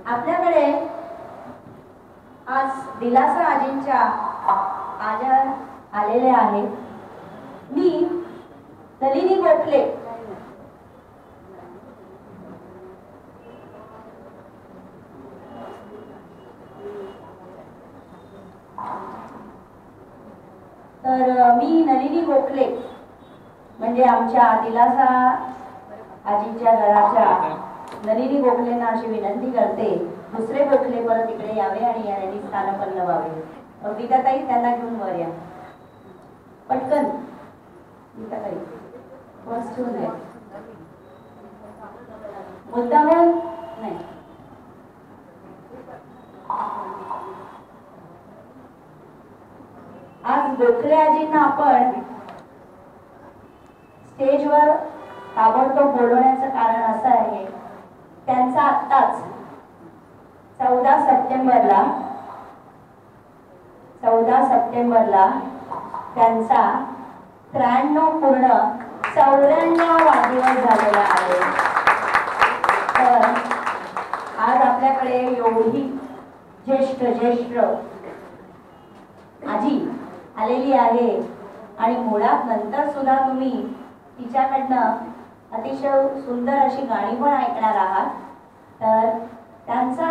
आपल्याकडे आज दिलासा आजींच्या आजार आलेले आहेत. मी नलिनी गोखले नलिनी गोखले म्हणजे आमच्या दिलासा आजींच्या घराच्या नलिनी गोखलेंना अशी विनंती करते, दुसरे गोखले परत इकडे यावे आणि यांनी स्थानपन्न व्हावे. गीताताई त्यांना घेऊन वर या पटकन. गीताताई फर्स्ट आहे मुद्दामून नाही. आज गोखले आजींना आपण स्टेजवर ताबडतोब बोलवण्याचं कारण असं आहे, त्यांचा आत्ताच 14 सप्टेंबरला त्यांचा 93 पूर्ण 94 वाढदिवस झालेला आहे. तर आज आपल्याकडे एवढी ज्येष्ठ आजी आलेली आहे आणि मुळात नंतर सुद्धा तुम्ही तिच्याकडनं अतिशय सुंदर अशी गाणी पण ऐकणार आहात. तर त्यांचा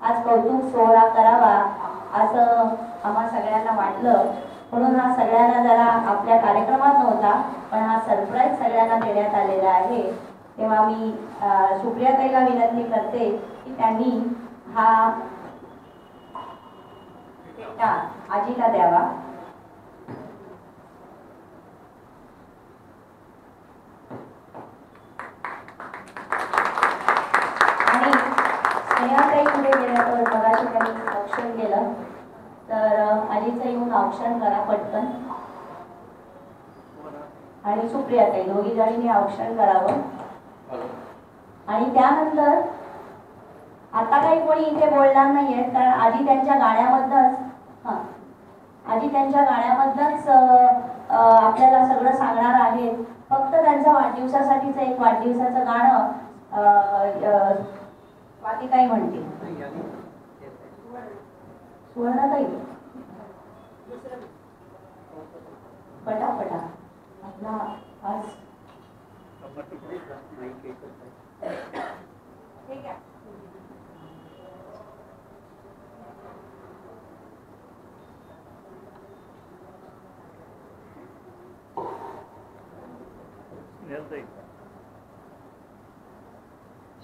आज कौतुक सोहळा करावा असं आम्हा सगळ्यांना वाटलं, म्हणून हा सगळ्यांना जरा आपल्या कार्यक्रमात नव्हता पण हा सरप्राईज सगळ्यांना देण्यात आलेला आहे. तेव्हा मी सुप्रियाताईला विनंती करते की त्यांनी हा आजीला द्यावा. आणि स्नेहाताई पुढे गेल्यावर मगाशी त्यांनी औक्षण केलं, तर आजीचं येऊन औक्षण करा पटकन. आणि सुप्रियाताई दोघी जणींनी औक्षण करावं. आणि त्यानंतर आता काही कोणी इथे बोलणार नाहीये, कारण आजी त्यांच्या गाण्यामधनच आपल्याला सगळं सांगणार आहेत. फक्त त्यांच्या वाढदिवसासाठीच एक वाढदिवसाचं गाणं स्वातीताई म्हणते. सुवर्णाताई पटापटा आपला आज ठीक आहे.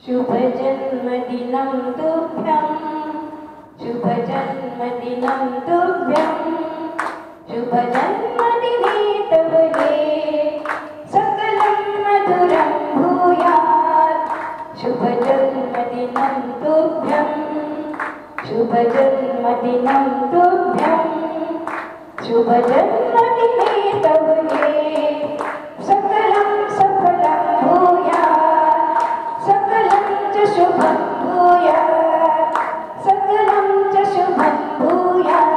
शुभ जन्मदिनं तुभ्यं, शुभ जन्मदिनं तुभ्यं, शुभ जन्मदिने तव हे सकलं मधुरं भूयात्. शुभ जन्मदिनं तुभ्यं, शुभ जन्मदिनं तुभ्यं, शुभ जन्मदिने तव हे सकलं सफलं भूयात्. सकलं च शुभं भूयात्, सकलं च शुभं भूयात्.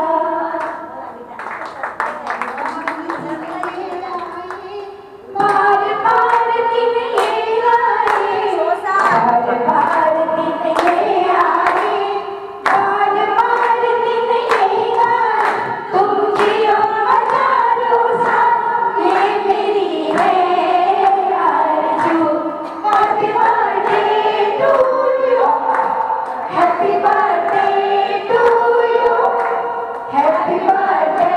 बार बार दिन ये आए, बार बार दिन ये आए, बार बार दिन ये आए. तुम जियो हजारों साल, ये मेरी है आरज़ू. Happy birthday to you, happy birthday to you, happy birthday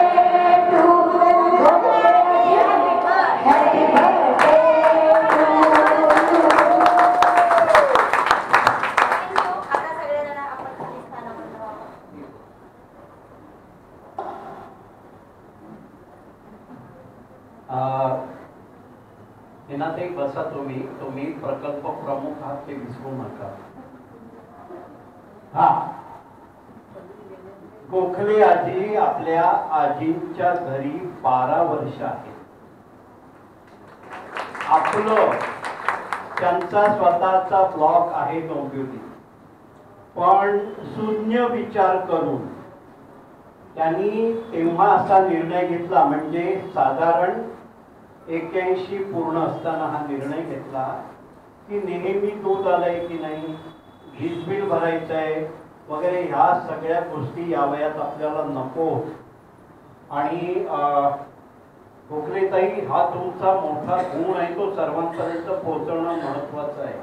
to you, happy birthday to you. आता सगळेजण आपण खाली स्थानापन्न व्हावं. हिनाताई बसा. तुम्ही प्रकल्प प्रमुख आहात ते विसरू नका. हा, गोखले आजी आपल्या आजींच्या घरी 12 वर्ष आहेत. आपलं त्यांचा स्वतःचा ब्लॉग आहे डोंबिवली, पण शून्य विचार करून त्यांनी तेव्हा असा निर्णय घेतला, म्हणजे साधारण 81 पूर्ण असताना हा निर्णय घेतला की नेहमी दूध आलंय की नाही वीज बिल भरायचं आहे वगैरे ह्या सगळ्या गोष्टी या वयात आपल्याला नको. आणि गोखलेताई, हा तुमचा मोठा गुण आहे, तो सर्वांपर्यंत पोहोचवणं महत्वाचं आहे.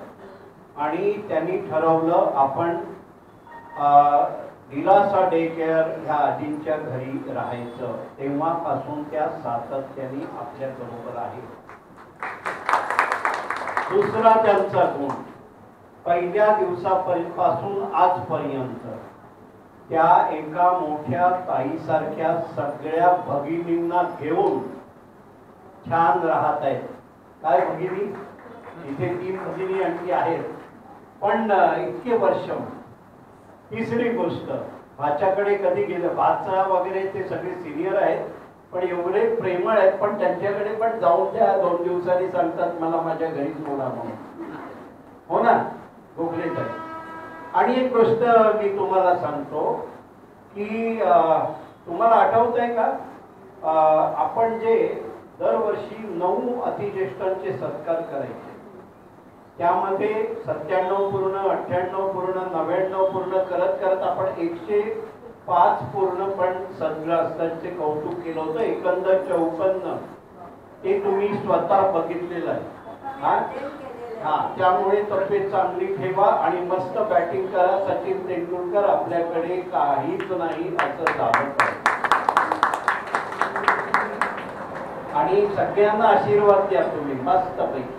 आणि त्यांनी ठरवलं आपण दिलासा डे केअर ह्या आजींच्या घरी राहायचं. तेव्हापासून त्या सातत्याने आपल्या बरोबर आहे. दुसरा त्यांचा गुण, पहिल्या दिवसापासून आजपर्यंत त्या एका मोठ्या ताईसारख्या सगळ्या भगिनींना घेऊन छान राहत आहेत. काय भगिनी, इथे 3 भगिनी आणखी आहेत, पण इतके वर्ष. तिसरी गोष्ट, भाच्याकडे कधी गेलं, भाचा वगैरे ते सगळे सिनियर आहेत, पण एवढे प्रेमळ आहेत, पण त्यांच्याकडे पण जाऊन त्या 2 दिवसांनी सांगतात मला माझ्या घरीच बोला म्हणून. हो ना गोखलेताई? आणि एक गोष्ट मी तुम्हाला सांगतो की तुम्हाला आठवत आहे का, आपण जे दरवर्षी 9 अतिज्येष्ठांचे सत्कार करायचे, त्यामध्ये 97 पूर्ण, 98 पूर्ण, 99 पूर्ण करत करत आपण 105 पूर्ण पण सद्ग्रस्तांचे कौतुक केलं होतं. एकंदर 54 ते तुम्ही स्वतः बघितलेलं आहे. हा, त्यामुळे तब्येत चांगली ठेवा आणि मस्त बॅटिंग करा. सचिन तेंडुलकर आपल्याकडे काहीच नाही असं झालं पाहिजे. आणि सगळ्यांना आशीर्वाद द्या तुम्ही मस्त पैकी.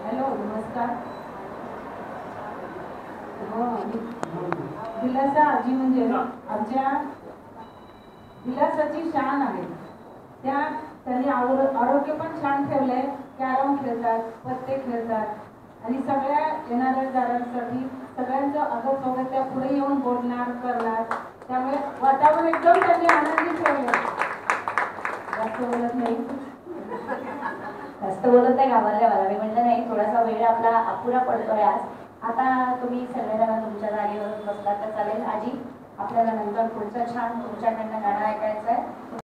हॅलो, नमस्कार. दिलासा आजी म्हणजे आमच्या दिलासाची शान आहे. त्यांनी आरोग्य पण छान ठेवलंय. कॅरम खेळतात, पत्ते खेळतात आणि सगळ्या येणाऱ्या जाणाऱ्यांसाठी सगळ्यांचं आदर सोबत त्या पुढे येऊन बोलणार करणार. त्यामुळे वातावरण एकदम त्यांनी आनंदी ठेवलं. जास्त बोलत नाही. जास्त बोलत नाही, घाबरल्या मला. मी म्हटलं नाही, थोडासा वेळ आपला अपुरा पडतोय आज. आता तुम्ही सगळेजण तुमच्या जागेवरून बसला तर चालेल. आजी, आपल्याला नंतर पुढचं छान तुमच्याकडनं गाणं ऐकायचं आहे.